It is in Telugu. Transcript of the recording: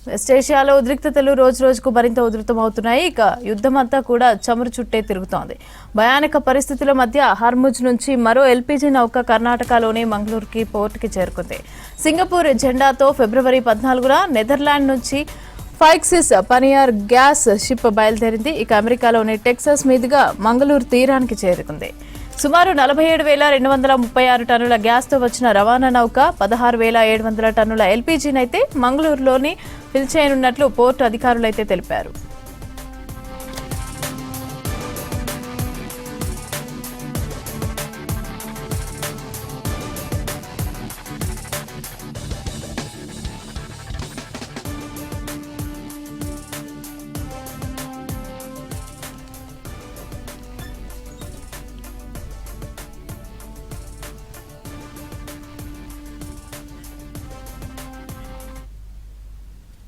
వెస్ట్ ఏషియాలో ఉద్రిక్తతలు రోజు రోజుకు మరింత ఉధృతమవుతున్నాయి. ఇక యుద్ధం అంతా కూడా చమురు చుట్టే తిరుగుతోంది. భయానక పరిస్థితుల మధ్య హర్ముజ్ నుంచి మరో ఎల్పీజీ నౌక కర్ణాటకలోని మంగళూరుకి పోర్టుకి చేరుకుంది. సింగపూర్ జెండాతో ఫిబ్రవరి 14న నెదర్లాండ్ నుంచి ఫైక్సిస్ పనియార్ గ్యాస్ షిప్ బయలుదేరింది. ఇక అమెరికాలోని టెక్సాస్ మీదుగా మంగళూరు తీరానికి చేరుకుంది. సుమారు 47,236 టన్నుల గ్యాస్తో వచ్చిన రవాణా నౌక 16,700 టన్నుల ఎల్పీజీనైతే మంగళూరులోని ఫిల్ చేయనున్నట్లు పోర్టు అధికారులైతే తెలిపారు.